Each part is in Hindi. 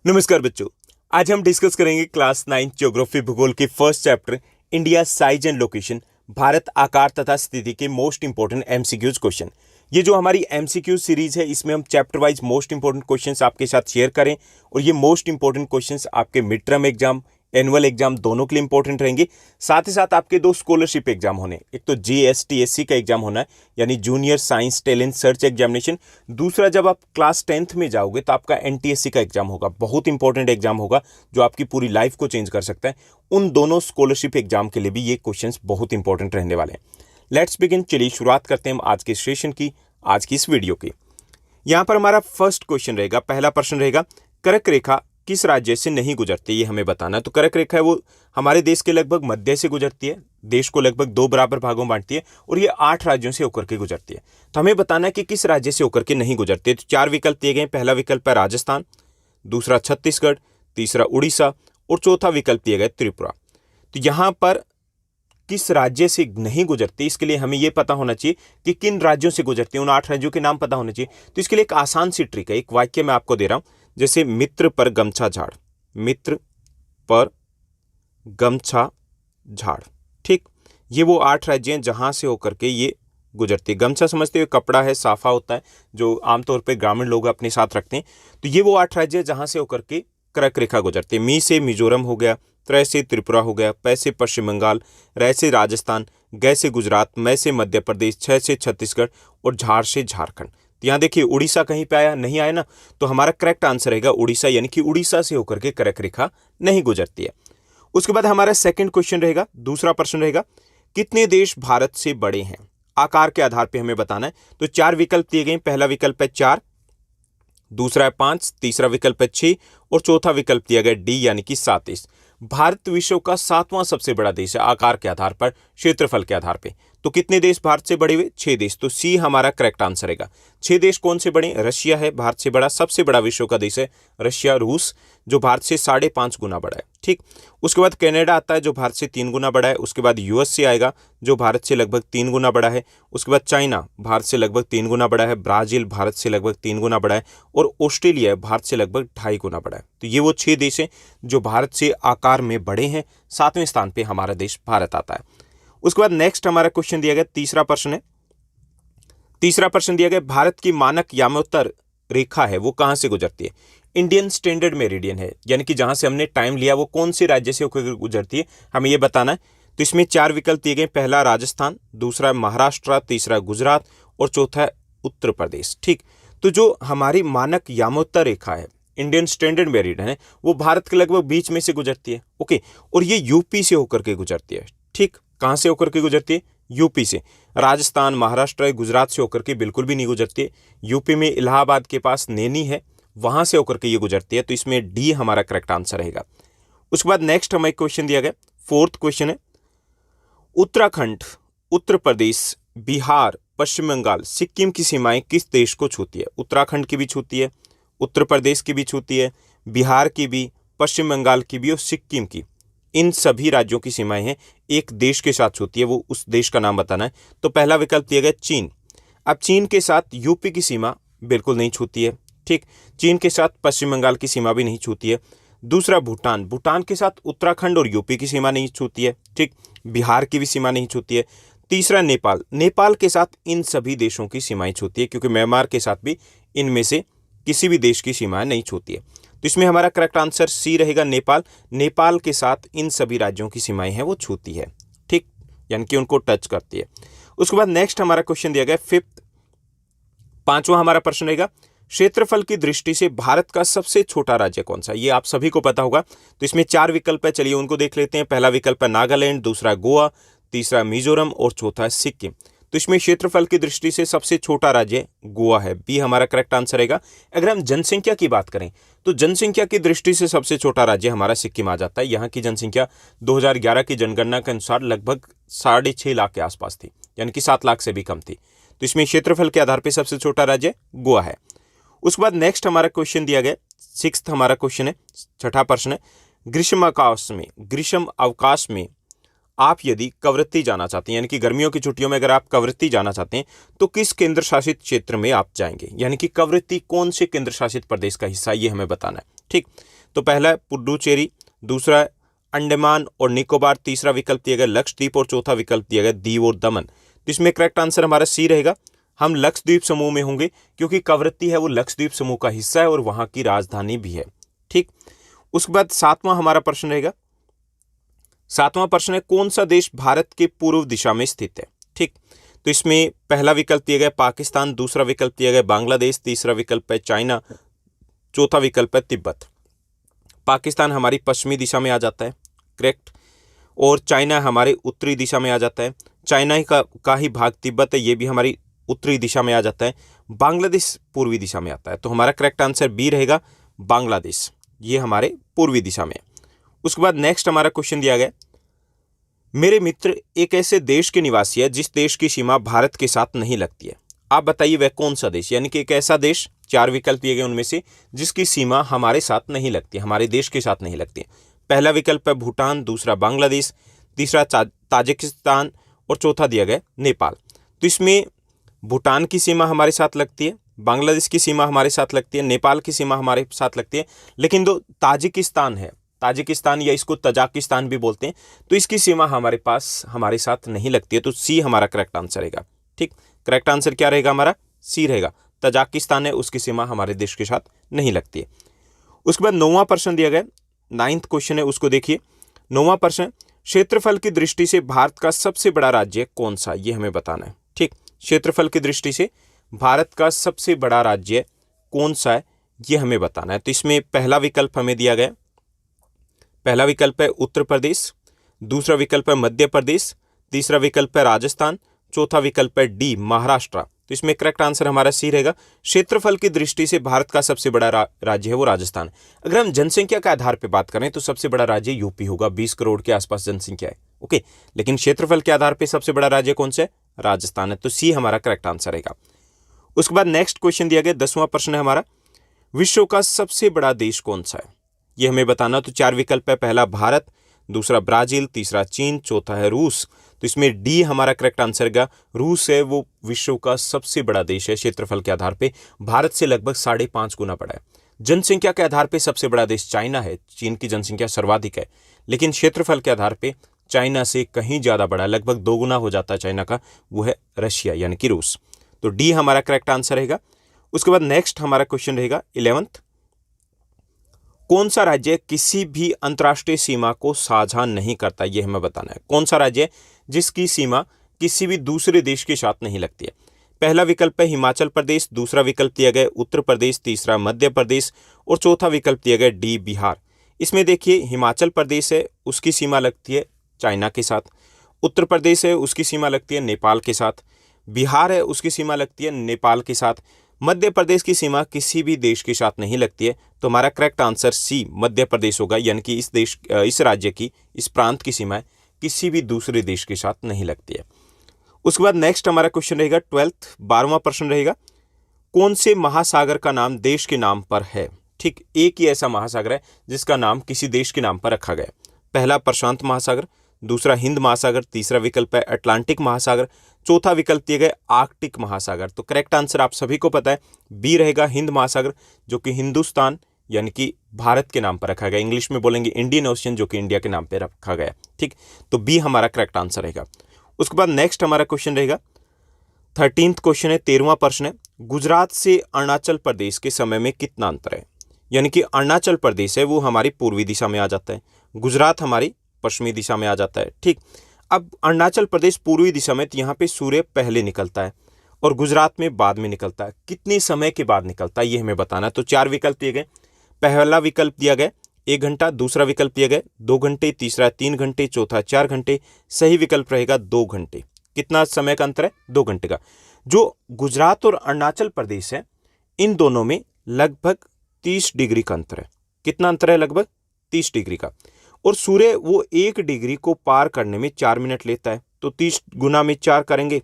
नमस्कार बच्चों। आज हम डिस्कस करेंगे क्लास 9 ज्योग्राफी भूगोल के first chapter India size and location, Bharat आकार तथा स्थिति के मोस्ट इंपोर्टेंट एमसीक्यूज क्वेश्चन। ये जो हमारी एमसीक्यू सीरीज है, इसमें हम chapter wise most important questions आपके साथ शेयर करें और ये मोस्ट इंपोर्टेंट क्वेश्चंस आपके mid term exam, annual exam दोनों के लिए इंपॉर्टेंट रहेंगे। साथ ही साथ आपके दो स्कॉलरशिप एग्जाम होने, एक तो जीएसटीएससी का एग्जाम होना है यानी junior science talent search examination. दूसरा, जब आप क्लास 10th में जाओगे तो आपका एनटीएससी का एग्जाम होगा, बहुत इंपॉर्टेंट एग्जाम होगा जो आपकी पूरी लाइफ को चेंज कर सकता है। उन दोनों स्कॉलरशिप एग्जाम के लिए भी ये क्वेश्चंस बहुत इंपॉर्टेंट रहने वाले हैं। Let's begin. चलिए शुरुआत करते हैं हम आज के सेशन की, आज की इस वीडियो की। यहां पर हमारा फर्स्ट क्वेश्चन रहेगा, पहला प्रश्न रहेगा, कर्क रेखा किस राज्य से नहीं गुजरती, ये हमें बताना है। तो कर्क रेखा है वो हमारे देश के लगभग मध्य से गुजरती है, देश को लगभग 2 बराबर भागों में बांटती है और ये 8 राज्यों से होकर के गुजरती है। तो हमें बताना है कि किस राज्य से होकर के नहीं गुजरती है। तो 4 विकल्प दिए गए। पहला विकल्प है राजस्थान, दूसरा छत्तीसगढ़, तीसरा उड़ीसा और चौथा विकल्प दिया गया त्रिपुरा। तो यहां पर किस राज्य से नहीं गुजरती, इसके लिए हमें यह पता होना चाहिए कि किन राज्यों से गुजरती है, उन 8 राज्यों के नाम पता होने चाहिए। तो इसके लिए एक आसान सी ट्रिक है, एक वाक्य मैं आपको दे रहा हूं, जैसे मित्र पर गमछा झाड़, मित्र पर गमछा झाड़। ठीक, ये वो 8 राज्य हैं जहां से होकर के ये गुजरती है। गमछा समझते हुए कपड़ा है, साफा होता है जो आमतौर पर ग्रामीण लोग अपने साथ रखते हैं। तो ये वो 8 राज्य जहां से होकर के कर्क रेखा गुजरती है। मी से मिजोरम हो गया, त्र से त्रिपुरा हो गया, पै से पश्चिम बंगाल, रै से राजस्थान, गै से गुजरात, मै से मध्य प्रदेश, छ से छत्तीसगढ़ और झाड़ से झारखंड। तो यहाँ देखिए उड़ीसा कहीं पे आया, नहीं आया ना, तो हमारा करेक्ट आंसर रहेगा उड़ीसा, यानी कि उड़ीसा से होकर के कर्क रेखा नहीं गुजरती है। उसके बाद हमारा सेकंड क्वेश्चन रहेगा, दूसरा प्रश्न रहेगा, कितने देश भारत से बड़े हैं, आकार के आधार पर हमें बताना है। तो 4 विकल्प दिए गए। पहला विकल्प है 4, दूसरा है 5, तीसरा विकल्प है 6 और चौथा विकल्प दिया गया डी यानी कि 7। भारत विश्व का 7वां सबसे बड़ा देश है आकार के आधार पर, क्षेत्रफल के आधार पे। तो कितने देश भारत से बड़े हुए? 6 देश। तो सी हमारा करेक्ट आंसर रहेगा। 6 देश कौन से बड़े? रशिया है भारत से बड़ा, सबसे बड़ा विश्व का देश है रशिया, रूस जो भारत से 5.5 गुना बड़ा है। ठीक, उसके बाद कनाडा आता है जो भारत से 3 गुना बड़ा है। उसके बाद यूएसए आएगा जो भारत से लगभग 3 गुना बड़ा है। उसके बाद चाइना भारत से लगभग 3 गुना बड़ा है। ब्राजील भारत से लगभग 3 गुना बड़ा है और ऑस्ट्रेलिया भारत से लगभग 2.5 गुना बड़ा है। तो ये वो 6 देश हैं जो भारत से आकार में बड़े हैं। 7वें स्थान पे हमारा देश भारत आता है। उसके बाद नेक्स्ट हमारा क्वेश्चन दिया गया, तीसरा प्रश्न है। तीसरा प्रश्न दिया गया, भारत की मानक यामोत्तर रेखा है वो कहां से गुजरती है? इंडियन स्टैंडर्ड मेरिडियन है, यानी कि जहां से हमने टाइम लिया वो कौन से राज्य से होकर गुजरती है, हमें यह बताना है। तो इसमें 4 विकल्प दिए गए। पहला राजस्थान, दूसरा महाराष्ट्र, तीसरा गुजरात और चौथा उत्तर प्रदेश। ठीक, तो जो हमारी मानक यामोत्तर रेखा है, इंडियन स्टैंडर्ड मेरिडियन है, वो भारत के लगभग बीच में से गुजरती है। ओके, और ये यूपी से होकर के गुजरती है। ठीक, कहां से होकर के गुजरती है? यूपी से। राजस्थान, महाराष्ट्र, गुजरात से होकर के बिल्कुल भी नहीं गुजरती है। यूपी में इलाहाबाद के पास नैनी है, वहां से होकर के ये गुजरती है। तो इसमें डी हमारा करेक्ट आंसर रहेगा। उसके बाद नेक्स्ट हमें क्वेश्चन दिया गया, फोर्थ क्वेश्चन है, उत्तराखंड, उत्तर प्रदेश, बिहार, पश्चिम बंगाल, सिक्किम की सीमाएं किस देश को छूती है? उत्तराखंड की भी छूती है, उत्तर प्रदेश की भी छूती है, बिहार की भी, पश्चिम बंगाल की भी और सिक्किम की। इन सभी राज्यों की सीमाएं हैं एक देश के साथ छूती है, वो उस देश का नाम बताना है। तो पहला विकल्प दिया गया चीन। अब चीन के साथ यूपी की सीमा बिल्कुल नहीं छूती है। ठीक, चीन के साथ पश्चिम बंगाल की सीमा भी नहीं छूती है। दूसरा भूटान, भूटान के साथ उत्तराखंड और यूपी की सीमा नहीं छूती है। ठीक, बिहार की भी सीमा नहीं छूती है। तीसरा नेपाल, नेपाल के साथ इन सभी देशों की सीमाएं छूती है, क्योंकि म्यांमार के साथ भी इनमें से किसी भी देश की सीमाएं नहीं छूती है। तो इसमें हमारा करेक्ट आंसर सी रहेगा, नेपाल। नेपाल के साथ इन सभी राज्यों की सीमाएं हैं वो छूती है। ठीक, यानी कि उनको टच करती है। उसके बाद नेक्स्ट हमारा क्वेश्चन दिया गया फिफ्थ, 5वां हमारा प्रश्न रहेगा, क्षेत्रफल की दृष्टि से भारत का सबसे छोटा राज्य कौन सा? ये आप सभी को पता होगा। तो इसमें 4 विकल्प है, चलिए उनको देख लेते हैं। पहला विकल्प है नागालैंड, दूसरा गोवा, तीसरा मिजोरम और चौथा है सिक्किम। तो इसमें क्षेत्रफल की दृष्टि से सबसे छोटा राज्य गोवा है, बी हमारा करेक्ट आंसर रहेगा। अगर हम जनसंख्या की बात करें तो जनसंख्या की दृष्टि से सबसे छोटा राज्य हमारा सिक्किम आ जाता है। यहाँ की जनसंख्या 2011 की जनगणना के अनुसार लगभग 6.5 लाख के आसपास थी, यानी कि 7 लाख से भी कम थी। तो इसमें क्षेत्रफल के आधार पर सबसे छोटा राज्य गोवा है। उसके बाद नेक्स्ट हमारा क्वेश्चन दिया गया, 6th हमारा क्वेश्चन है, 6ठा प्रश्न है, ग्रीष्म अवकाश में आप यदि कवरत्ती जाना चाहते हैं, यानी कि गर्मियों की छुट्टियों में अगर आप कवरत्ती जाना चाहते हैं तो किस केंद्र शासित क्षेत्र में आप जाएंगे? यानी कि कवरत्ती कौन से केंद्र शासित प्रदेश का हिस्सा है, ये हमें बताना है। ठीक, तो पहला है पुडुचेरी, दूसरा है अंडमान और निकोबार, तीसरा विकल्प दिया गया लक्षद्वीप और चौथा विकल्प दिया गया दीव और दमन। तो इसमें करेक्ट आंसर हमारा सी रहेगा। हम लक्षद्वीप समूह में होंगे क्योंकि कवरत्ती है वो लक्षद्वीप समूह का हिस्सा है और वहां की राजधानी भी है। ठीक, उसके बाद सातवां हमारा प्रश्न रहेगा। सातवां प्रश्न है कौन सा देश भारत के पूर्व दिशा में स्थित है। ठीक, तो इसमें पहला विकल्प दिया गया पाकिस्तान, दूसरा विकल्प दिया गया बांग्लादेश, तीसरा विकल्प है चाइना, चौथा विकल्प है तिब्बत। पाकिस्तान हमारी पश्चिमी दिशा में आ जाता है, करेक्ट, और चाइना हमारे उत्तरी दिशा में आ जाता है। चाइना ही का ही भाग तिब्बत है, ये भी हमारी उत्तरी दिशा में आ जाता है। बांग्लादेश पूर्वी दिशा में आता है, तो हमारा करेक्ट आंसर बी रहेगा बांग्लादेश, ये हमारे पूर्वी दिशा में। उसके बाद नेक्स्ट हमारा क्वेश्चन दिया गया, मेरे मित्र एक ऐसे देश के निवासी है जिस देश की सीमा भारत के साथ नहीं लगती है। आप बताइए वह कौन सा देश, यानी कि एक ऐसा देश, चार विकल्प दिए गए उनमें से, जिसकी सीमा हमारे साथ नहीं लगती, हमारे देश के साथ नहीं लगती। पहला विकल्प है भूटान, दूसरा बांग्लादेश, तीसरा ताजिकिस्तान और चौथा दिया गया नेपाल। तो इसमें भूटान की सीमा हमारे साथ लगती है, बांग्लादेश की सीमा हमारे साथ लगती है, नेपाल की सीमा हमारे साथ लगती है, लेकिन जो ताजिकिस्तान है, ताजिकिस्तान या इसको तजाकिस्तान भी बोलते हैं, तो इसकी सीमा हमारे साथ नहीं लगती है। तो सी हमारा करेक्ट आंसर रहेगा। ठीक, करेक्ट आंसर क्या रहेगा हमारा, सी रहेगा। तजाकिस्तान है उसकी सीमा हमारे देश के साथ नहीं लगती है। उसके बाद 9वां प्रश्न दिया गया, 9th क्वेश्चन है, उसको देखिए। 9वां प्रश्न, क्षेत्रफल की दृष्टि से भारत का सबसे बड़ा राज्य कौन सा, ये हमें बताना है। ठीक, क्षेत्रफल की दृष्टि से भारत का सबसे बड़ा राज्य कौन सा है, ये हमें बताना है। तो इसमें पहला विकल्प हमें दिया गया, पहला विकल्प है उत्तर प्रदेश, दूसरा विकल्प है मध्य प्रदेश, तीसरा विकल्प है राजस्थान, चौथा विकल्प है डी महाराष्ट्र। तो इसमें करेक्ट आंसर हमारा सी रहेगा। क्षेत्रफल की दृष्टि से भारत का सबसे बड़ा राज्य है वो राजस्थान। अगर हम जनसंख्या के आधार पर बात करें तो सबसे बड़ा राज्य यूपी होगा, 20 करोड़ के आसपास जनसंख्या है, ओके, लेकिन क्षेत्रफल के आधार पर सबसे बड़ा राज्य कौन सा है, राजस्थान है। तो सी हमारा करेक्ट आंसर रहेगा। उसके बाद नेक्स्ट क्वेश्चन दिया गया, 10वां प्रश्न है हमारा, विश्व का सबसे बड़ा देश कौन सा है, ये हमें बताना। तो चार विकल्प है, पहला भारत, दूसरा ब्राजील, तीसरा चीन, चौथा है रूस। तो इसमें डी हमारा करेक्ट आंसर का रूस है वो विश्व का सबसे बड़ा देश है। क्षेत्रफल के आधार पे भारत से लगभग 5.5 गुना बड़ा है। जनसंख्या के आधार पे सबसे बड़ा देश चाइना है, चीन की जनसंख्या सर्वाधिक है, लेकिन क्षेत्रफल के आधार पे चाइना से कहीं ज्यादा बड़ा, लगभग 2 गुना हो जाता है चाइना का, वो है रशिया यानी कि रूस। तो डी हमारा करेक्ट आंसर रहेगा। उसके बाद नेक्स्ट हमारा क्वेश्चन रहेगा 11th, कौन सा राज्य किसी भी अंतर्राष्ट्रीय सीमा को साझा नहीं करता, यह हमें बताना है। कौन सा राज्य जिसकी सीमा किसी भी दूसरे देश के साथ नहीं लगती है। पहला विकल्प है हिमाचल प्रदेश, दूसरा विकल्प दिया गया उत्तर प्रदेश, तीसरा मध्य प्रदेश और चौथा विकल्प दिया गया डी बिहार। इसमें देखिए हिमाचल प्रदेश है उसकी सीमा लगती है चाइना के साथ, उत्तर प्रदेश है उसकी सीमा लगती है नेपाल के साथ, बिहार है उसकी सीमा लगती है नेपाल के साथ, मध्य प्रदेश की सीमा किसी भी देश के साथ नहीं लगती है। तो हमारा correct answer C Madhya Pradesh होगा, यानी कि इस राज्य की, इस प्रांत की सीमाएं किसी भी दूसरे देश के साथ नहीं लगती है। उसके बाद नेक्स्ट हमारा क्वेश्चन रहेगा 12th, 12वां प्रश्न रहेगा, कौन से महासागर का नाम देश के नाम पर है। ठीक, एक ही ऐसा महासागर है जिसका नाम किसी देश के नाम पर रखा गया। पहला प्रशांत महासागर, दूसरा हिंद महासागर, तीसरा विकल्प है अटलांटिक महासागर, चौथा विकल्प दिए गए आर्कटिक महासागर। तो करेक्ट आंसर आप सभी को पता है, बी रहेगा हिंद महासागर, जो कि हिंदुस्तान यानी कि भारत के नाम पर रखा गया। इंग्लिश में बोलेंगे इंडियन ओशियन, जो कि इंडिया के नाम पर रखा गया। ठीक, तो बी हमारा करेक्ट आंसर रहेगा। उसके बाद नेक्स्ट हमारा क्वेश्चन रहेगा 13th क्वेश्चन है, 13वां प्रश्न है, गुजरात से अरुणाचल प्रदेश के समय में कितना अंतर है। यानी कि अरुणाचल प्रदेश है वो हमारी पूर्वी दिशा में आ जाता है, गुजरात हमारी पश्चिमी दिशा में आ जाता है। ठीक, अब अरुणाचल प्रदेश पूर्वी दिशा में, तो यहाँ पे सूर्य पहले निकलता है और गुजरात में बाद में निकलता है। कितने समय के बाद निकलता है ये हमें बताना है। तो चार विकल्प दिए गए, पहला विकल्प दिया गया 1 घंटा, दूसरा विकल्प दिया गया 2 घंटे, तीसरा 3 घंटे, चौथा 4 घंटे, सही विकल्प रहेगा 2 घंटे। कितना समय का अंतर है, 2 घंटे का। जो गुजरात और अरुणाचल प्रदेश है इन दोनों में लगभग 30 डिग्री का अंतर है। कितना अंतर है, लगभग 30 डिग्री का। और सूर्य वो 1 डिग्री को पार करने में 4 मिनट लेता है, तो 30 गुना में 4 करेंगे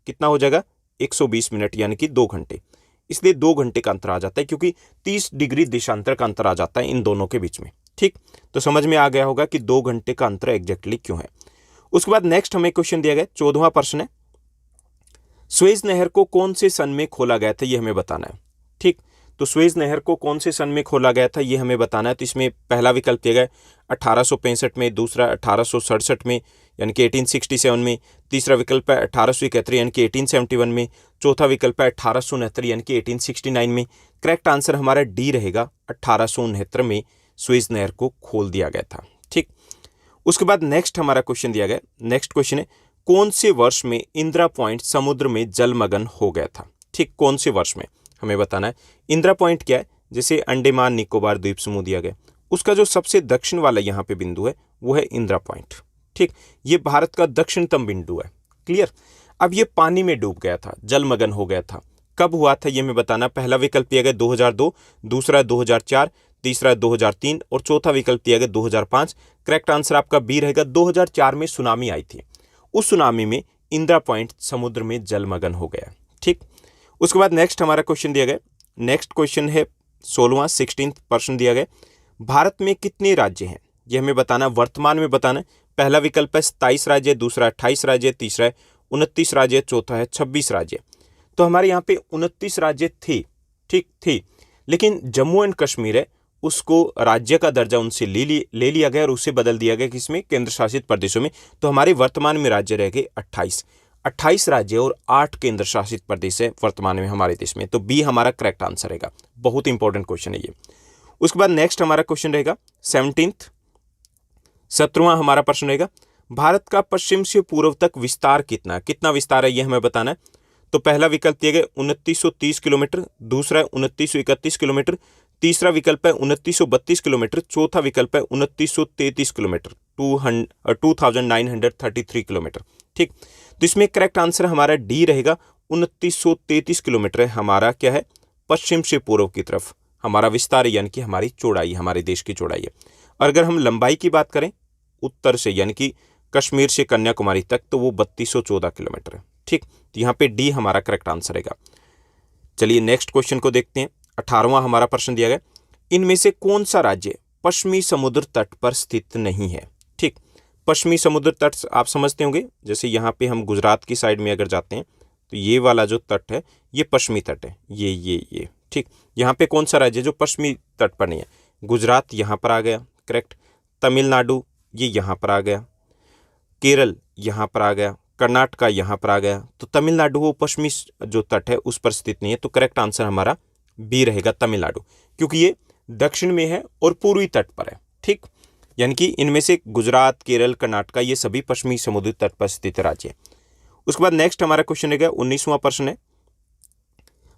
कितना हो जाएगा, 120 मिनट यानी कि 2 घंटे। इसलिए 2 घंटे का अंतर आ जाता है, क्योंकि 30 डिग्री देशांतर का अंतर आ जाता है इन दोनों के बीच में। ठीक, तो समझ में आ गया होगा कि 2 घंटे का अंतर एग्जैक्टली क्यों है। उसके बाद नेक्स्ट हमें क्वेश्चन दिया गया 14वां प्रश्न है, सुएज नहर को कौन से सन में खोला गया था ये हमें बताना है। ठीक, तो सुएज नहर को कौन से सन में खोला गया था ये हमें बताना है। तो इसमें पहला विकल्प दिया गया 1865 में, दूसरा 1867 में यानी कि 1867 में, तीसरा विकल्प है 1871 यानी कि 1871 में, चौथा विकल्प है 1869 यानी कि 1869 में। करेक्ट आंसर हमारा डी रहेगा, 1869 में सुएज नहर को खोल दिया गया था। ठीक, उसके बाद नेक्स्ट हमारा क्वेश्चन दिया गया। नेक्स्ट क्वेश्चन है कौन से वर्ष में इंदिरा पॉइंट समुद्र में जलमग्न हो गया था। ठीक, कौन से वर्ष में हमें बताना है। इंदिरा पॉइंट क्या है, जैसे अंडमान निकोबार द्वीप समूह दिया गया, उसका जो सबसे दक्षिण वाला यहाँ पे बिंदु है वो है इंदिरा पॉइंट। ठीक, ये भारत का दक्षिणतम बिंदु है। क्लियर। अब ये पानी में डूब गया था, जलमग्न हो गया था। कब हुआ था ये हमें बताना। पहला विकल्प दिया गया 2002, दूसरा 2004, तीसरा 2003 और चौथा विकल्प दिया गया 2005। करेक्ट आंसर आपका बी रहेगा। 2004 में सुनामी आई थी, उस सुनामी में इंदिरा पॉइंट समुद्र में जलमग्न हो गया। ठीक, उसके बाद नेक्स्ट हमारा क्वेश्चन दिया गया। नेक्स्ट क्वेश्चन है 16वां 16th प्रश्न दिया गया। भारत में कितने राज्य हैं ये हमें बताना, वर्तमान में बताना। पहला विकल्प है 27 राज्य, दूसरा 28 राज्य, तीसरा 29 राज्य, चौथा है 26 राज्य। तो हमारे यहाँ पे 29 राज्य थे, ठीक थे, लेकिन जम्मू एंड कश्मीर है उसको राज्य का दर्जा उनसे ले लिया गया और उसे बदल दिया गया किसमें, केंद्र शासित प्रदेशों में। तो हमारे वर्तमान में राज्य रह गए 28 राज्य और 8 केंद्र शासित प्रदेश है वर्तमान में हमारे देश में। तो बी हमारा करेक्ट आंसर रहेगा। बहुत इंपॉर्टेंट क्वेश्चन है ये। उसके बाद नेक्स्ट हमारा क्वेश्चन रहेगा 17वां हमारा प्रश्न रहेगा। भारत का पश्चिम से पूर्व तक विस्तार कितना विस्तार है ये हमें बताना है। तो पहला विकल्प दिया गया 2930 किलोमीटर, दूसरा 2931 किलोमीटर, तीसरा विकल्प है 2932 किलोमीटर, चौथा विकल्प है 2933 किलोमीटर, 2933 किलोमीटर। ठीक, तो इसमें करेक्ट आंसर हमारा डी रहेगा। 2933 किलोमीटर है हमारा क्या है, पश्चिम से पूर्व की तरफ हमारा विस्तार यानी कि हमारी चौड़ाई, हमारे देश की चौड़ाई है। और अगर हम लंबाई की बात करें उत्तर से यानी कि कश्मीर से कन्याकुमारी तक, तो वो 3214 किलोमीटर है। ठीक, तो यहाँ पे डी हमारा करेक्ट आंसर रहेगा। चलिए नेक्स्ट क्वेश्चन को देखते हैं। 18वां हमारा प्रश्न दिया गया। इनमें से कौन सा राज्य पश्चिमी समुद्र तट पर स्थित नहीं है। ठीक, पश्चिमी समुद्र तट आप समझते होंगे, जैसे यहाँ पे हम गुजरात की साइड में अगर जाते हैं तो ये वाला जो तट है ये पश्चिमी तट है, ये। ठीक, यहाँ पे कौन सा राज्य जो पश्चिमी तट पर नहीं है। गुजरात यहाँ पर आ गया, करेक्ट। तमिलनाडु ये यहाँ पर आ गया, केरल यहाँ पर आ गया, कर्नाटका यहाँ पर आ गया। तो तमिलनाडु वो पश्चिमी जो तट है उस पर स्थित नहीं है। तो करेक्ट आंसर हमारा बी रहेगा तमिलनाडु, क्योंकि ये दक्षिण में है और पूर्वी तट पर है। ठीक, यानी कि इनमें से गुजरात, केरल, कर्नाटका ये सभी पश्चिमी समुद्री तट पर स्थित राज्य है। उसके बाद नेक्स्ट हमारा क्वेश्चन रहेगा 19वां प्रश्न है।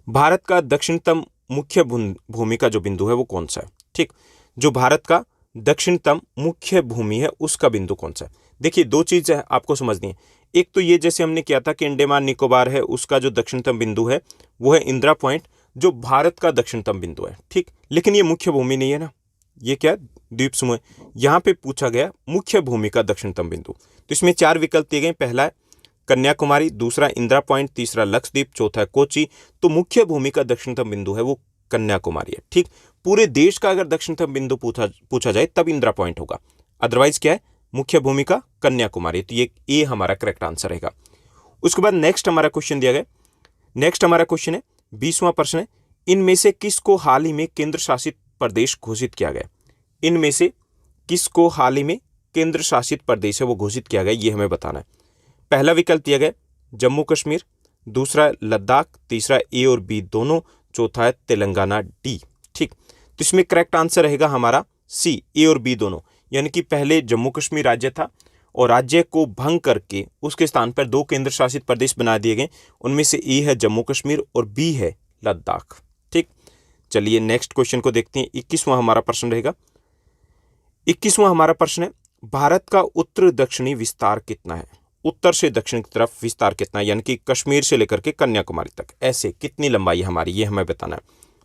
भारत का दक्षिणतम मुख्य भूमि का जो बिंदु है वो कौन सा है। ठीक, जो भारत का दक्षिणतम मुख्य भूमि है उसका बिंदु कौन सा है। देखिए दो चीज़ है आपको समझनी है। एक तो ये जैसे हमने किया था कि अंडमान निकोबार है उसका जो दक्षिणतम बिंदु है वो है इंदिरा पॉइंट, जो भारत का दक्षिणतम बिंदु है। ठीक, लेकिन ये मुख्य भूमि नहीं है ना, ये क्या द्वीप समूह है। यहाँ पे पूछा गया मुख्य भूमि का दक्षिणतम बिंदु। तो इसमें 4 विकल्प दिए गए। पहला है कन्याकुमारी, दूसरा इंदिरा पॉइंट, तीसरा लक्षद्वीप, चौथा है कोची। तो मुख्य भूमि का दक्षिणतम बिंदु है वो कन्याकुमारी है। ठीक, पूरे देश का अगर दक्षिणतम बिंदु पूछा जाए तब इंदिरा पॉइंट होगा, अदरवाइज क्या है मुख्य भूमि का कन्याकुमारी। तो ये ए हमारा करेक्ट आंसर रहेगा। उसके बाद नेक्स्ट हमारा क्वेश्चन दिया गया। नेक्स्ट हमारा क्वेश्चन है 20वां प्रश्न है। इनमें से किसको हाल ही में केंद्र शासित प्रदेश घोषित किया गया। इनमें से किसको हाल ही में केंद्र शासित प्रदेश है वो घोषित किया गया ये हमें बताना है। पहला विकल्प दिया गया जम्मू कश्मीर, दूसरा लद्दाख, तीसरा ए और बी दोनों, चौथा है तेलंगाना डी। ठीक, तो इसमें करेक्ट आंसर रहेगा हमारा सी, ए और बी दोनों। यानी कि पहले जम्मू कश्मीर राज्य था और राज्य को भंग करके उसके स्थान पर 2 केंद्र शासित प्रदेश बना दिए गए। उनमें से ए है जम्मू कश्मीर और बी है लद्दाख। ठीक, चलिए नेक्स्ट क्वेश्चन को देखते हैं। 21वां हमारा प्रश्न रहेगा। 21वां हमारा प्रश्न है भारत का उत्तर दक्षिणी विस्तार कितना है। उत्तर से दक्षिण की तरफ विस्तार कितना है, यानी कि कश्मीर से लेकर के कन्याकुमारी तक ऐसे कितनी लंबाई है हमारी ये हमें बताना है।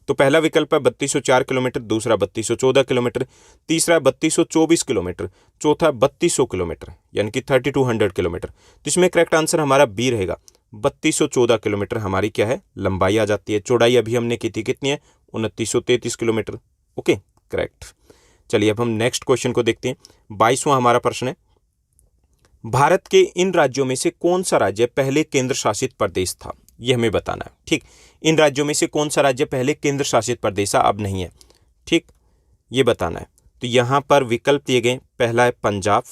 तो पहला विकल्प है 3204 किलोमीटर, दूसरा 3214 किलोमीटर, तीसरा 3224 किलोमीटर, चौथा 3200 किलोमीटर यानी कि 3200 किलोमीटर। तो इसमें करेक्ट आंसर हमारा बी रहेगा। 3214 किलोमीटर हमारी क्या है लंबाई आ जाती है। चौड़ाई अभी हमने की थी कितनी है 2933 किलोमीटर। Okay, correct. चलिए अब हम नेक्स्ट क्वेश्चन को देखते हैं। 22वां हमारा प्रश्न है भारत के इन राज्यों में से कौन सा राज्य पहले केंद्र शासित प्रदेश था। ये हमें बताना है। ठीक, इन राज्यों में से कौन सा राज्य पहले केंद्र शासित प्रदेश था, अब नहीं है। ठीक, ये बताना है। तो यहाँ पर विकल्प दिए गए, पहला है पंजाब,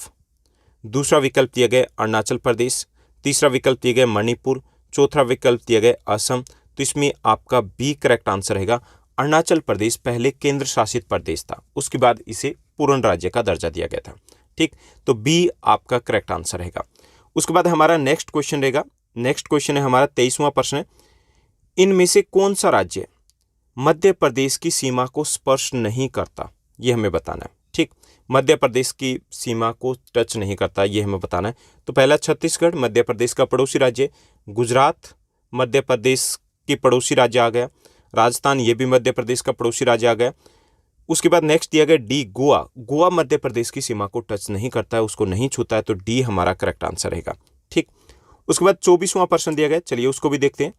दूसरा विकल्प दिया गया अरुणाचल प्रदेश, तीसरा विकल्प दिया गया मणिपुर, चौथा विकल्प दिया गया असम। तो इसमें आपका बी करेक्ट आंसर रहेगा। अरुणाचल प्रदेश पहले केंद्र शासित प्रदेश था, उसके बाद इसे पूर्ण राज्य का दर्जा दिया गया था। ठीक, तो बी आपका करेक्ट आंसर रहेगा। उसके बाद हमारा नेक्स्ट क्वेश्चन रहेगा। नेक्स्ट क्वेश्चन है हमारा 23वां प्रश्न है, इनमें से कौन सा राज्य मध्य प्रदेश की सीमा को स्पर्श नहीं करता, ये हमें बताना है। ठीक, मध्य प्रदेश की सीमा को टच नहीं करता, ये हमें बताना है। तो पहला छत्तीसगढ़ मध्य प्रदेश का पड़ोसी राज्य, गुजरात मध्य प्रदेश की पड़ोसी राज्य आ गया, राजस्थान ये भी मध्य प्रदेश का पड़ोसी राज्य आ गया। उसके बाद नेक्स्ट दिया गया डी गोवा, गोवा मध्य प्रदेश की सीमा को टच नहीं करता है, उसको नहीं छूता है, तो डी हमारा करेक्ट आंसर रहेगा। ठीक, उसके बाद 24वां प्रश्न दिया गया, चलिए उसको भी देखते हैं।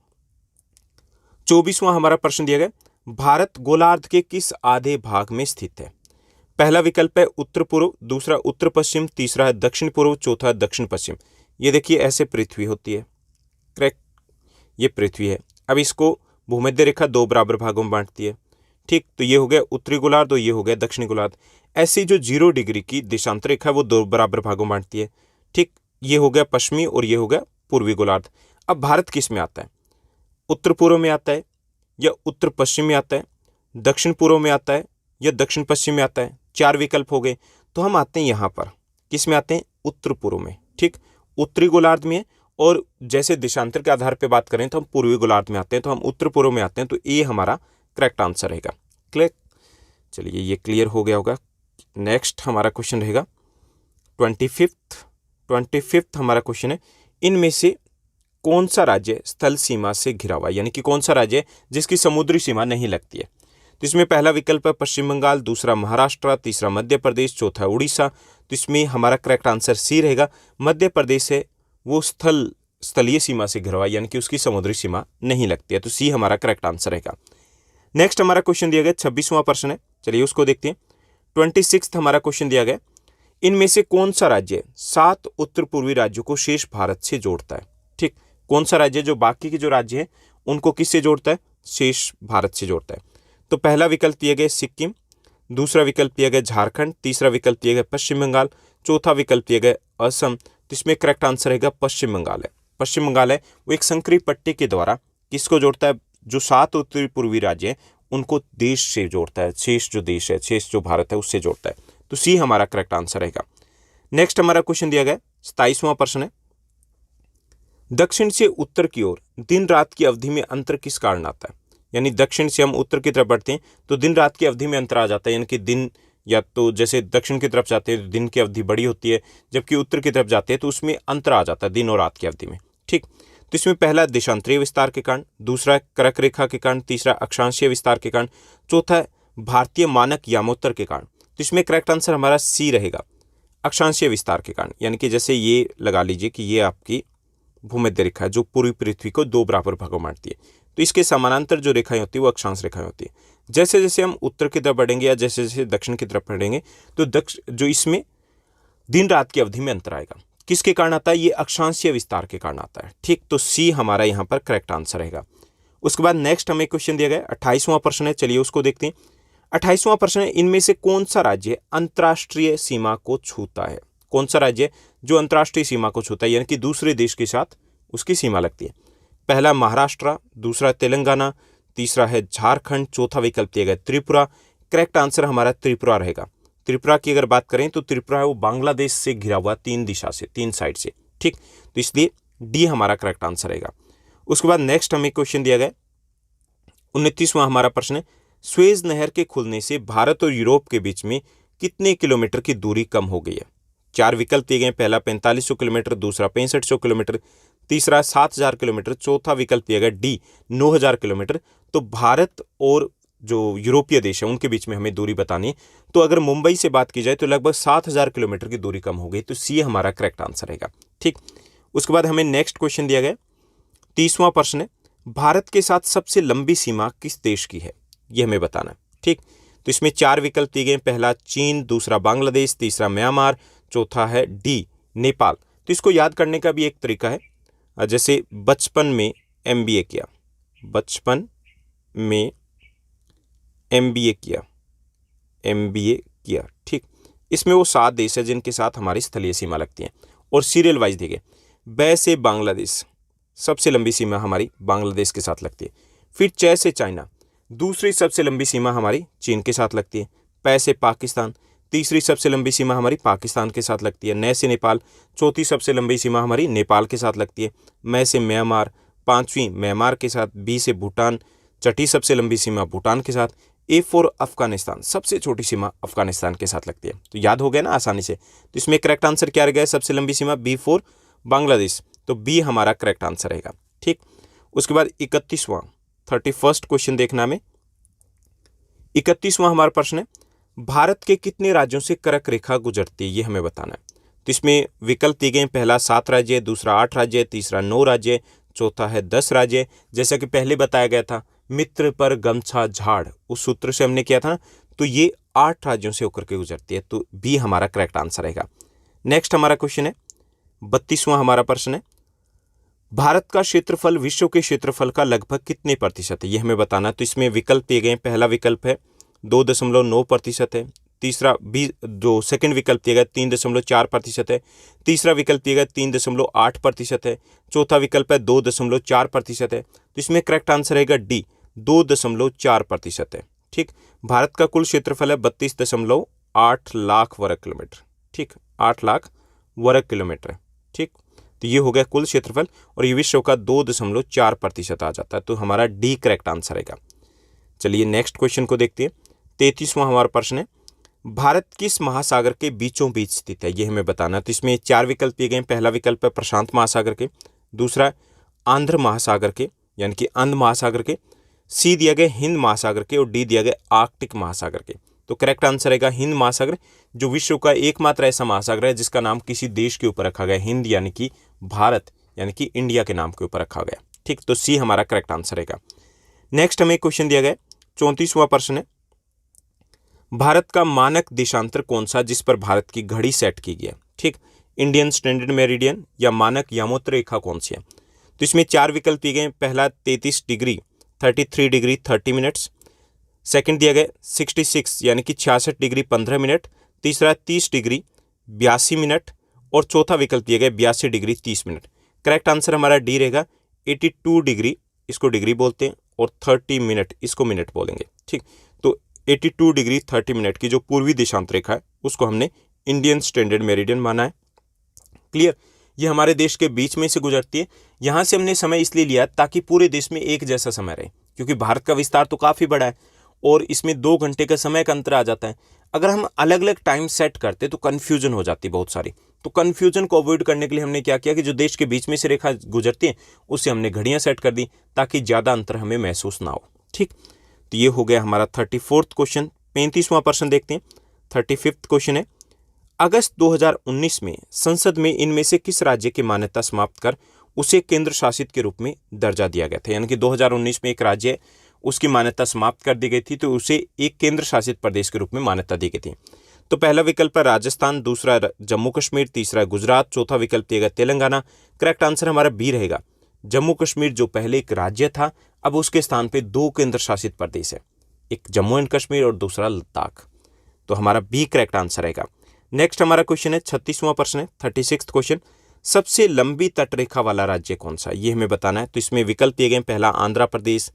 24वां हमारा प्रश्न दिया गया, भारत गोलार्ध के किस आधे भाग में स्थित है? पहला विकल्प है उत्तर पूर्व, दूसरा उत्तर पश्चिम, तीसरा है दक्षिण पूर्व, चौथा है दक्षिण पश्चिम। ये देखिए ऐसे पृथ्वी होती है, करेक्ट, ये पृथ्वी है। अब इसको भूमध्य रेखा दो बराबर भागों में बांटती है। ठीक, तो ये हो गया उत्तरी गोलार्ध और ये हो गया दक्षिणी गोलार्ध। ऐसी जो 0 डिग्री की देशांतर रेखा है वो दो बराबर भागों में बांटती है। ठीक, ये हो गया पश्चिमी और ये हो गया पूर्वी गोलार्ध। अब भारत किस में आता है? उत्तर पूर्व में आता है या उत्तर पश्चिम में आता है, दक्षिण पूर्व में आता है या दक्षिण पश्चिम में आता है? 4 विकल्प हो गए। तो हम आते हैं यहाँ पर, किस में आते हैं? उत्तर पूर्व में। ठीक, उत्तरी गोलार्ध में है, और जैसे देशांतर के आधार पर बात करें तो हम पूर्वी गोलार्ध में आते हैं, तो हम उत्तर पूर्व में आते हैं। तो ये हमारा करेक्ट आंसर रहेगा। क्लियर, चलिए ये क्लियर हो गया होगा। नेक्स्ट हमारा क्वेश्चन रहेगा 25th हमारा क्वेश्चन है, इनमें से कौन सा राज्य स्थल सीमा से घिरा हुआ है, यानी कि कौन सा राज्य जिसकी समुद्री सीमा नहीं लगती है? तो इसमें पहला विकल्प है पश्चिम बंगाल, दूसरा महाराष्ट्र, तीसरा मध्य प्रदेश, चौथा उड़ीसा। तो इसमें हमारा करेक्ट आंसर सी रहेगा। मध्य प्रदेश है वो स्थलीय सीमा से घिरा हुआ है, यानी कि उसकी समुद्री सीमा नहीं लगती है, तो सी हमारा करेक्ट आंसर रहेगा। नेक्स्ट हमारा क्वेश्चन दिया गया 26वां प्रश्न है, चलिए उसको देखते हैं। 26th हमारा क्वेश्चन दिया गया, इनमें से कौन सा राज्य 7 उत्तर पूर्वी राज्यों को शेष भारत से जोड़ता है? ठीक, कौन सा राज्य जो बाकी के जो राज्य हैं उनको किससे जोड़ता है? शेष भारत से जोड़ता है। तो पहला विकल्प दिया गया सिक्किम, दूसरा विकल्प दिया गया झारखंड, तीसरा विकल्प दिया गया पश्चिम बंगाल, चौथा विकल्प दिया गया असम। तो इसमें करेक्ट आंसर रहेगा पश्चिम बंगाल है। पश्चिम बंगाल है वो एक संकरी पट्टी के द्वारा किसको जोड़ता है? जो 7 उत्तरी पूर्वी राज्य हैं उनको देश से जोड़ता है, शेष जो देश है, शेष जो भारत है उससे जोड़ता है। तो सी हमारा करेक्ट आंसर रहेगा। नेक्स्ट हमारा क्वेश्चन दिया गया 27वां प्रश्न है, दक्षिण से उत्तर की ओर दिन रात की अवधि में अंतर किस कारण आता है? यानी दक्षिण से हम उत्तर की तरफ बढ़ते हैं तो दिन रात की अवधि में अंतर आ जाता है, यानी कि दिन, या तो जैसे दक्षिण की तरफ जाते हैं तो दिन की अवधि बड़ी होती है, जबकि उत्तर की तरफ जाते हैं तो उसमें अंतर आ जाता है दिन और रात की अवधि में। ठीक, तो इसमें पहला देशांतरीय विस्तार के कारण, दूसरा कर्क रेखा के कारण, तीसरा अक्षांशीय विस्तार के कारण, चौथा भारतीय मानक यामोत्तर के कारण। तो इसमें करेक्ट आंसर हमारा सी रहेगा, अक्षांशीय विस्तार के कारण। यानी कि जैसे ये लगा लीजिए कि ये आपकी भूमध्य रेखा है जो पूरी पृथ्वी को 2 बराबर भागों में बांटती है, तो इसके समानांतर जो रेखाएं होती है वो अक्षांश रेखाएं होती है। जैसे जैसे हम उत्तर की तरफ बढ़ेंगे या जैसे जैसे दक्षिण की तरफ बढ़ेंगे तो जो इसमें दिन रात की अवधि में अंतर आएगा, किसके कारण आता है? ये अक्षांशीय विस्तार के कारण आता है। ठीक, तो सी हमारा यहाँ पर करेक्ट आंसर रहेगा। उसके बाद नेक्स्ट हमें क्वेश्चन दिया गया 28वां प्रश्न है, चलिए उसको देखते हैं। 28वां प्रश्न है, इनमें से कौन सा राज्य अंतर्राष्ट्रीय सीमा को छूता है? कौन सा राज्य जो अंतर्राष्ट्रीय सीमा को छूता है, यानी कि दूसरे देश के साथ उसकी सीमा लगती है? पहला महाराष्ट्र, दूसरा तेलंगाना, तीसरा है झारखंड, चौथा विकल्प दिया गया त्रिपुरा। करेक्ट आंसर हमारा त्रिपुरा रहेगा। त्रिपुरा की अगर बात करें तो त्रिपुरा है वो बांग्लादेश से घिरा हुआ 3 दिशा से, 3 साइड से। ठीक, तो इसलिए डी हमारा करेक्ट आंसर रहेगा। उसके बाद नेक्स्ट हमें क्वेश्चन दिया गया 29वां हमारा प्रश्न है, स्वेज नहर के खुलने से भारत और यूरोप के बीच में कितने किलोमीटर की दूरी कम हो गई है? 4 विकल्प दिए गए, पहला 4500 किलोमीटर, दूसरा 6500 किलोमीटर, तीसरा 7000 किलोमीटर, चौथा विकल्प दिया गया डी 9000 किलोमीटर। तो भारत और जो यूरोपीय देश है उनके बीच में हमें दूरी बतानी है। तो अगर मुंबई से बात की जाए तो लगभग 7000 किलोमीटर की दूरी कम हो गई, तो सी हमारा करेक्ट आंसर रहेगा। ठीक, उसके बाद हमें नेक्स्ट क्वेश्चन दिया गया 30वां प्रश्न है, भारत के साथ सबसे लंबी सीमा किस देश की है? ये हमें बताना है। ठीक, तो इसमें 4 विकल्प दिए गए, पहला चीन, दूसरा बांग्लादेश, तीसरा म्यांमार, चौथा है डी नेपाल। तो इसको याद करने का भी एक तरीका है, जैसे बचपन में MBA किया, बचपन में MBA किया, MBA किया, ठीक। इसमें वो 7 देश है जिनके साथ हमारी स्थलीय सीमा लगती है और सीरियल वाइज देखे। ब से बांग्लादेश, सबसे लंबी सीमा हमारी बांग्लादेश के साथ लगती है। फिर च से चाइना, दूसरी सबसे लंबी सीमा हमारी चीन के साथ लगती है। प से पाकिस्तान, तीसरी सबसे लंबी सीमा हमारी पाकिस्तान के साथ लगती है। न से नेपाल, चौथी सबसे लंबी सीमा हमारी नेपाल के साथ लगती है। म से म्यांमार, पांचवी म्यांमार के साथ। बी से भूटान, छठी सबसे लंबी सीमा भूटान के साथ। A फॉर अफगानिस्तान, सबसे छोटी सीमा अफगानिस्तान के साथ लगती है। तो याद हो गया ना आसानी से। तो इसमें करेक्ट आंसर क्या रहेगा? सबसे लंबी सीमा बी फॉर बांग्लादेश, तो बी हमारा करेक्ट आंसर रहेगा, ठीक। उसके बाद 31वां 31st क्वेश्चन देखना में। 31वां हमारा प्रश्न है, भारत के कितने राज्यों से कर्क रेखा गुजरती है, ये हमें बताना है। तो इसमें विकल्प दिए गए, पहला 7 राज्य, दूसरा 8 राज्य, तीसरा 9 राज्य, चौथा है 10 राज्य। जैसा कि पहले बताया गया था, मित्र पर गमछा झाड़, उस सूत्र से हमने किया था ना, तो ये 8 राज्यों से होकर के गुजरती है, तो बी हमारा करेक्ट आंसर रहेगा। नेक्स्ट हमारा क्वेश्चन है, 32वां हमारा प्रश्न है, भारत का क्षेत्रफल विश्व के क्षेत्रफल का लगभग कितने प्रतिशत है, ये हमें बताना है। तो इसमें विकल्प दिए गए, पहला विकल्प है 2.9% है, तीसरा जो सेकंड विकल्प दिया गया 3.4% है, तीसरा विकल्प दिया गया 3.8% है, चौथा विकल्प है 2.4% है। तो इसमें करेक्ट आंसर रहेगा डी, 2.4% है, ठीक। भारत का कुल क्षेत्रफल है 32.8 लाख वर्ग किलोमीटर, ठीक, 8 लाख वर्ग किलोमीटर, ठीक। तो ये हो गया कुल क्षेत्रफल और ये विश्व का 2.4% आ जाता है, तो हमारा डी करेक्ट आंसर रहेगा। चलिए नेक्स्ट क्वेश्चन को देखते हैं। 33वां हमारा प्रश्न है, भारत किस महासागर के बीचों बीच स्थित है, ये हमें बताना है। तो इसमें 4 विकल्प दिए गए, पहला विकल्प है प्रशांत महासागर के, दूसरा आंध्र महासागर के यानी कि अंध महासागर के, सी दिया गया हिंद महासागर के और डी दिया गया आर्कटिक महासागर के। तो करेक्ट आंसर रहेगा हिंद महासागर, जो विश्व का एकमात्र ऐसा महासागर है जिसका नाम किसी देश के ऊपर रखा गया, हिंद यानी कि भारत यानी कि इंडिया के नाम के ऊपर रखा गया, ठीक। तो सी हमारा करेक्ट आंसर रहेगा। नेक्स्ट हमें क्वेश्चन दिया गया 34वां प्रश्न है, भारत का मानक देशांतर कौन सा जिस पर भारत की घड़ी सेट की गई है, ठीक। इंडियन स्टैंडर्ड मेरिडियन या मानक यामोत्र रेखा कौन सी है। तो इसमें 4 विकल्प दिए गए, पहला 33 डिग्री 33 डिग्री 30 मिनट्स, सेकंड दिया गया 66 यानी कि 66 डिग्री 15 मिनट, तीसरा 30 डिग्री 82 मिनट और चौथा विकल्प दिया गया 82 डिग्री 30 मिनट। करेक्ट आंसर हमारा डी रहेगा 82 डिग्री, इसको डिग्री बोलते हैं, और 30 मिनट इसको मिनट बोलेंगे, ठीक। तो 82 डिग्री 30 मिनट की जो पूर्वी देशांतर रेखा है उसको हमने इंडियन स्टैंडर्ड मेरिडियन माना है। क्लियर, ये हमारे देश के बीच में से गुजरती है। यहाँ से हमने समय इसलिए लिया ताकि पूरे देश में एक जैसा समय रहे, क्योंकि भारत का विस्तार तो काफ़ी बड़ा है और इसमें 2 घंटे का समय का अंतर आ जाता है। अगर हम अलग अलग टाइम सेट करते तो कन्फ्यूजन हो जाती बहुत सारी। तो कन्फ्यूजन को अवॉइड करने के लिए हमने क्या किया कि जो देश के बीच में से रेखा गुजरती है उससे हमने घड़ियाँ सेट कर दी ताकि ज़्यादा अंतर हमें महसूस ना हो, ठीक। तो ये हो गया हमारा 34th क्वेश्चन। 35वां प्रश्न देखते हैं। 35th क्वेश्चन है, अगस्त 2019 में संसद में इनमें से किस राज्य की मान्यता समाप्त कर उसे केंद्र शासित के रूप में दर्जा दिया गया था। यानी कि 2019 में एक राज्य उसकी मान्यता समाप्त कर दी गई थी तो उसे एक केंद्र शासित प्रदेश के रूप में मान्यता दी गई थी। तो पहला विकल्प है राजस्थान, दूसरा जम्मू कश्मीर, तीसरा गुजरात, चौथा विकल्प दिएगा तेलंगाना। करेक्ट आंसर हमारा बी रहेगा। जम्मू कश्मीर जो पहले एक राज्य था अब उसके स्थान पे 2 केंद्र शासित प्रदेश है, एक जम्मू एंड कश्मीर और दूसरा लद्दाख। तो हमारा बी करेक्ट आंसर रहेगा। नेक्स्ट हमारा क्वेश्चन है 36वां प्रश्न है, 36th क्वेश्चन, सबसे लंबी तटरेखा वाला राज्य कौन सा, ये हमें बताना है। तो इसमें विकल्प दिए गए, पहला आंध्र प्रदेश,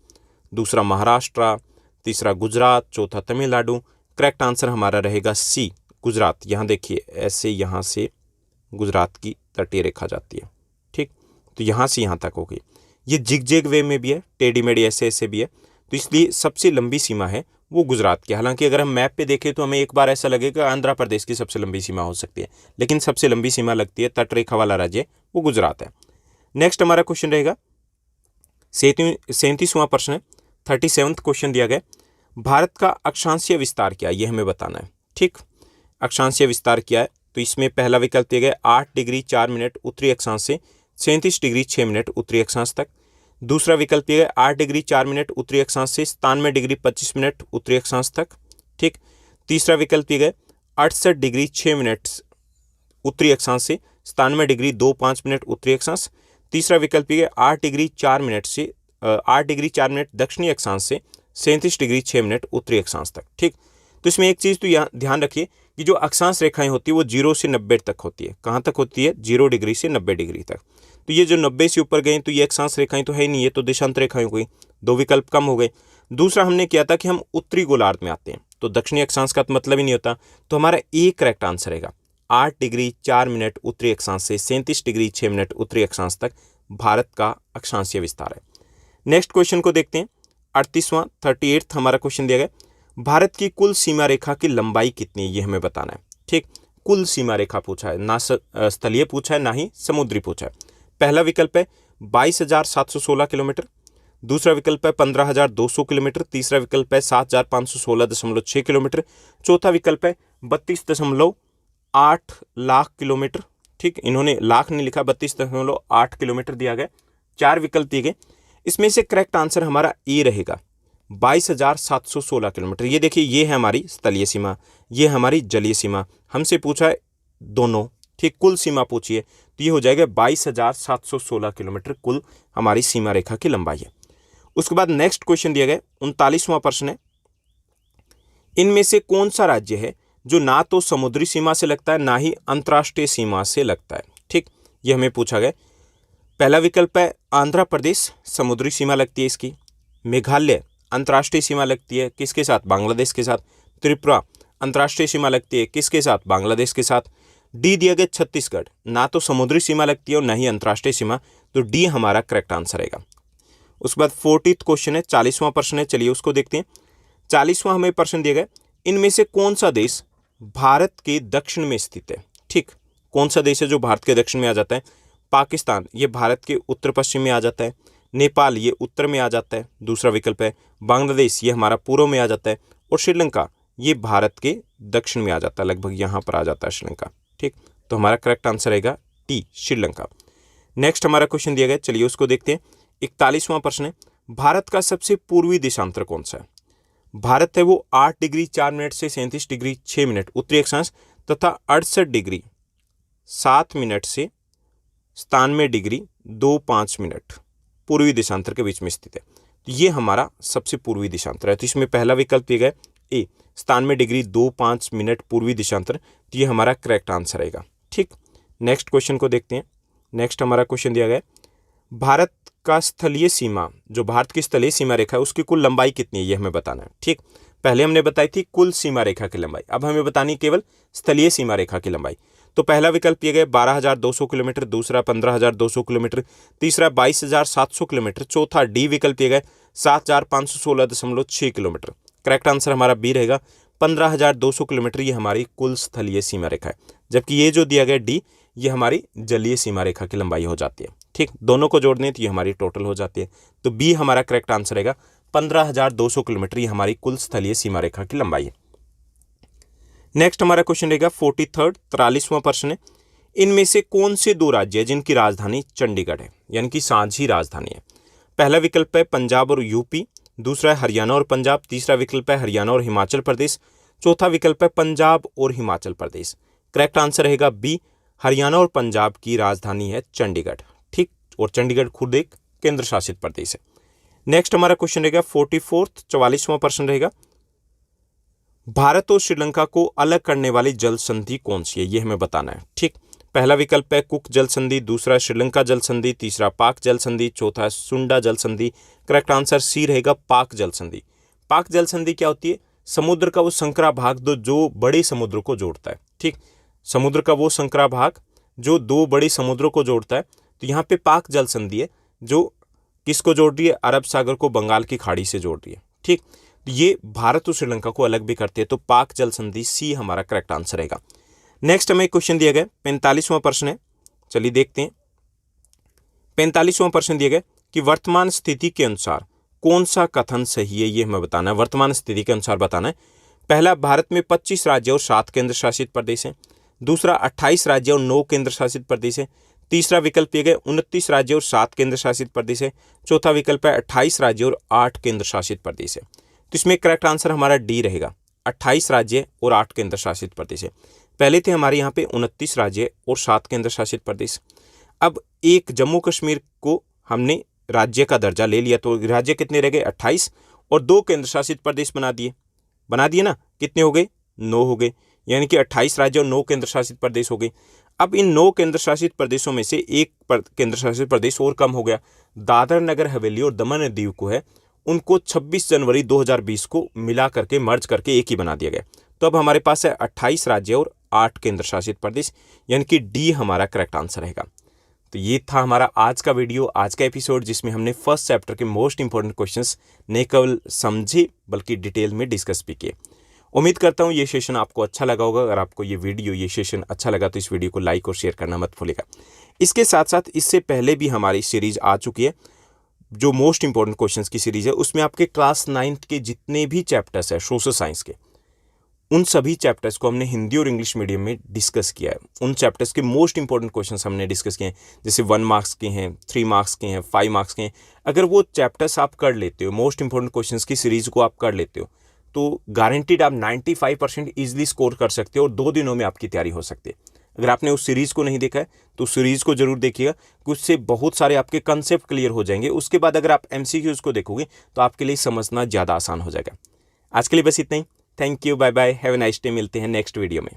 दूसरा महाराष्ट्र, तीसरा गुजरात, चौथा तमिलनाडु। करेक्ट आंसर हमारा रहेगा सी, गुजरात। यहाँ देखिए ऐसे यहाँ से गुजरात की तटीय रेखा जाती है, ठीक। तो यहाँ से यहाँ तक होगी। ये जिग वे में भी है, टेढ़ी मेढ़ी ऐसे ऐसे भी है, तो इसलिए सबसे लंबी सीमा है वो गुजरात की। हालांकि अगर हम मैप पे देखें तो हमें एक बार ऐसा लगेगा आंध्र प्रदेश की सबसे लंबी सीमा हो सकती है, लेकिन सबसे लंबी सीमा लगती है तटरेखा वाला राज्य वो गुजरात है। नेक्स्ट हमारा क्वेश्चन रहेगा 37वां प्रश्न है, 37th क्वेश्चन दिया गया, भारत का अक्षांशीय विस्तार क्या है, ये हमें बताना है, ठीक। अक्षांशीय विस्तार क्या है, तो इसमें पहला विकल्प दिया गया 8 डिग्री 4 मिनट उत्तरी अक्षांश से 37 डिग्री 6 मिनट उत्तरी अक्षांश तक। दूसरा विकल्प दिया गया 8 डिग्री 4 मिनट उत्तरी अक्षांश से 97 डिग्री 25 मिनट उत्तरी अक्षांश तक, ठीक। तीसरा विकल्प दिया गया 68 डिग्री 6 मिनट उत्तरी अक्षांश से 97 डिग्री 25 मिनट उत्तरी अक्षांश। तीसरा विकल्प ये 8 डिग्री 4 मिनट से 8 डिग्री 4 मिनट दक्षिणी अक्षांश से 37 डिग्री 6 मिनट उत्तरी अक्षांश तक। ठीक, तो इसमें एक चीज़ तो यहाँ ध्यान रखिए कि जो अक्षांश रेखाएं होती है वो 0 से 90 तक होती है। कहाँ तक होती है? 0 डिग्री से 90 डिग्री तक। तो ये जो 90 से ऊपर गए तो ये अक्षांश रेखाएं तो है ही नहीं, ये तो देशांतर रेखाएं हो गई, 2 विकल्प कम हो गए। दूसरा हमने किया था कि हम उत्तरी गोलार्ध में आते हैं, तो दक्षिणी अक्षांश का मतलब ही नहीं होता, तो हमारा ए करेक्ट आंसर रहेगा 8 डिग्री 4 मिनट उत्तरी अक्षांश से 37 डिग्री 6 मिनट उत्तरी अक्षांश तक भारत का अक्षांशीय विस्तार है। नेक्स्ट क्वेश्चन को देखते हैं। 38वां 38 हमारा क्वेश्चन दिया गया, भारत की कुल सीमा रेखा की लंबाई कितनी है ये हमें बताना है। ठीक, कुल सीमा रेखा पूछा है, ना स्थलीय पूछा है ना ही समुद्री पूछा है। पहला विकल्प है 22,716 किलोमीटर, दूसरा विकल्प है 15,200 किलोमीटर, तीसरा विकल्प है 7,516.6 किलोमीटर, चौथा विकल्प है 32.8 लाख किलोमीटर। ठीक, इन्होंने लाख नहीं लिखा, 32.8 किलोमीटर दिया गया। 4 विकल्प दिए गए, इसमें से करेक्ट आंसर हमारा ए रहेगा 22,716 किलोमीटर। ये देखिए, ये है हमारी स्थलीय सीमा, ये हमारी जलीय सीमा। हमसे पूछा है दोनों, ठीक, कुल सीमा पूछिए तो ये हो जाएगा 22,716 किलोमीटर कुल हमारी सीमा रेखा की लंबाई है। उसके बाद नेक्स्ट क्वेश्चन दिया गया 39वां प्रश्न है, इनमें से कौन सा राज्य है जो ना तो समुद्री सीमा से लगता है ना ही अंतर्राष्ट्रीय सीमा से लगता है। ठीक, ये हमें पूछा गया। पहला विकल्प है आंध्र प्रदेश, समुद्री सीमा लगती है इसकी। मेघालय अंतर्राष्ट्रीय सीमा लगती है किसके साथ? बांग्लादेश के साथ। त्रिपुरा अंतर्राष्ट्रीय सीमा लगती है किसके साथ? बांग्लादेश के साथ। डी दिया गया छत्तीसगढ़, ना तो समुद्री सीमा लगती है और ना ही अंतर्राष्ट्रीय सीमा, तो डी हमारा करेक्ट आंसर रहेगा। उसके बाद 40th क्वेश्चन है, 40वां प्रश्न है, चलिए उसको देखते हैं। 40वां हमें प्रश्न दिया गया, इनमें से कौन सा देश भारत के दक्षिण में स्थित है। ठीक, कौन सा देश है जो भारत के दक्षिण में आ जाता है? पाकिस्तान ये भारत के उत्तर पश्चिम में आ जाता है, नेपाल ये उत्तर में आ जाता है, दूसरा विकल्प है बांग्लादेश ये हमारा पूर्व में आ जाता है, और श्रीलंका ये भारत के दक्षिण में आ जाता है, लगभग यहाँ पर आ जाता है श्रीलंका। ठीक, तो हमारा करेक्ट आंसर रहेगा टी, श्रीलंका। नेक्स्ट हमारा क्वेश्चन दिया गया, चलिए उसको देखते हैं। 41वां प्रश्न है, भारत का सबसे पूर्वी देशांतर कौन सा है? भारत है वो 8 डिग्री 4 मिनट से 37 डिग्री 6 मिनट उत्तरी अक्षांश तथा 68 डिग्री 7 मिनट से 97 डिग्री 2-5 मिनट पूर्वी देशांतर के बीच में स्थित है। तो ये हमारा सबसे पूर्वी देशांतर है। तो इसमें पहला विकल्प दिया गया ए 97 डिग्री 2-5 मिनट पूर्वी देशांतर, तो ये हमारा करेक्ट आंसर रहेगा। ठीक, नेक्स्ट क्वेश्चन को देखते हैं। नेक्स्ट हमारा क्वेश्चन दिया गया, भारत का स्थलीय सीमा, जो भारत की स्थलीय सीमा रेखा है उसकी कुल लंबाई कितनी है ये हमें बताना है। ठीक, पहले हमने बताई थी कुल सीमा रेखा की लंबाई, अब हमें बतानी केवल स्थलीय सीमा रेखा की लंबाई। तो पहला विकल्प दिया गया 12,200 किलोमीटर, दूसरा 15,200 किलोमीटर, तीसरा 22,700 किलोमीटर, चौथा डी विकल्प दिया गया 7,516.6 किलोमीटर। करेक्ट आंसर हमारा बी रहेगा 15,200 किलोमीटर, ये हमारी कुल स्थलीय सीमा रेखा है। जबकि ये जो दिया गया डी, ये हमारी जलीय सीमा रेखा की लंबाई हो जाती है। ठीक, दोनों को जोड़ दें तो ये हमारी टोटल हो जाती है। तो बी हमारा करेक्ट आंसर रहेगा 15,200 किलोमीटर, ये हमारी कुल स्थलीय सीमा रेखा की लंबाई है। नेक्स्ट हमारा क्वेश्चन रहेगा 43वां प्रश्न है, इनमें से कौन से 2 राज्य है जिनकी राजधानी चंडीगढ़ है, यानी कि साझी राजधानी है? पहला विकल्प है पंजाब और यूपी, दूसरा है हरियाणा और पंजाब, तीसरा विकल्प है हरियाणा और हिमाचल प्रदेश, चौथा विकल्प है पंजाब और हिमाचल प्रदेश। करेक्ट आंसर रहेगा बी, हरियाणा और पंजाब की राजधानी है चंडीगढ़। ठीक, और चंडीगढ़ खुद एक केंद्र शासित प्रदेश है। नेक्स्ट हमारा क्वेश्चन रहेगा 44वां प्रश्न रहेगा, भारत और श्रीलंका को अलग करने वाली जल संधि कौन सी है ये हमें बताना है। ठीक, पहला विकल्प है कुक जल संधि, दूसरा श्रीलंका जल संधि, तीसरा पाक जल संधि, चौथा सुंडा जल संधि। करेक्ट आंसर सी रहेगा पाक जल संधि। पाक जल संधि क्या होती है? समुद्र का वो संकरा भाग जो बड़े समुद्र को जोड़ता है। ठीक, समुद्र का वो संकरा भाग जो 2 बड़े समुद्रों को जोड़ता है। तो यहाँ पे पाक जल संधि है जो किसको जोड़ रही है? अरब सागर को बंगाल की खाड़ी से जोड़ रही है। ठीक, ये भारत और श्रीलंका को अलग भी करते हैं, तो पाक जल संधि सी हमारा करेक्ट आंसर रहेगा। नेक्स्ट हमें क्वेश्चन दिया गया 45वां प्रश्न है, चलिए देखते हैं। 45वां प्रश्न दिया गया कि वर्तमान स्थिति के अनुसार कौन सा कथन सही है ये हमें बताना है। वर्तमान स्थिति के अनुसार बताना है। पहला, भारत में 25 राज्य और 7 केंद्र शासित प्रदेश हैं। दूसरा, 28 राज्य और 9 केंद्र शासित प्रदेश है। तीसरा विकल्प दिया गया 29 राज्य और 7 केंद्र शासित प्रदेश है। चौथा विकल्प है 28 राज्य और 8 केंद्र शासित प्रदेश है। तो इसमें करेक्ट आंसर हमारा डी रहेगा, 28 राज्य और 8 केंद्र शासित प्रदेश है। पहले थे हमारे यहाँ पे 29 राज्य और 7 केंद्र शासित प्रदेश। अब एक जम्मू कश्मीर को हमने राज्य का दर्जा ले लिया, तो राज्य कितने रह गए 28, और 2 केंद्र शासित प्रदेश बना दिए ना, कितने हो गए 9 हो गए, यानी कि 28 राज्य और 9 केंद्र शासित प्रदेश हो गए। अब इन 9 केंद्र शासित प्रदेशों में से एक केंद्र शासित प्रदेश और कम हो गया, दादर नगर हवेली और दमन और दीव को है, उनको 26 जनवरी 2020 को मिला करके मर्ज करके एक ही बना दिया गया। तो अब हमारे पास है 28 राज्य और 8 केंद्र शासित प्रदेश, यानी कि डी हमारा करेक्ट आंसर रहेगा। तो ये था हमारा आज का वीडियो, आज का एपिसोड, जिसमें हमने फर्स्ट चैप्टर के मोस्ट इंपॉर्टेंट क्वेश्चंस न केवल समझे बल्कि डिटेल में डिस्कस भी किए। उम्मीद करता हूँ ये सेशन आपको अच्छा लगा होगा। अगर आपको ये वीडियो, ये सेशन अच्छा लगा तो इस वीडियो को लाइक और शेयर करना मत भूलिएगा। इसके साथ साथ इससे पहले भी हमारी सीरीज आ चुकी है, जो मोस्ट इंपॉर्टेंट क्वेश्चंस की सीरीज है, उसमें आपके क्लास 9th के जितने भी चैप्टर्स है सोशल साइंस के, उन सभी चैप्टर्स को हमने हिंदी और इंग्लिश मीडियम में डिस्कस किया है। उन चैप्टर्स के मोस्ट इंपॉर्टेंट क्वेश्चंस हमने डिस्कस किए हैं, जैसे 1 मार्क्स के हैं, 3 मार्क्स के हैं, 5 मार्क्स के हैं। अगर वो चैप्टर्स आप कर लेते हो, मोस्ट इंपॉर्टेंट क्वेश्चंस की सीरीज को आप कर लेते हो, तो गारंटीड आप 95% ईजिली स्कोर कर सकते हो और 2 दिनों में आपकी तैयारी हो सकती है। अगर आपने उस सीरीज़ को नहीं देखा है तो उस सीरीज़ को जरूर देखिएगा, उससे बहुत सारे आपके कंसेप्ट क्लियर हो जाएंगे। उसके बाद अगर आप MCQs को देखोगे तो आपके लिए समझना ज़्यादा आसान हो जाएगा। आज के लिए बस इतना ही। Thank you, bye bye, have a nice day. मिलते हैं नेक्स्ट वीडियो में।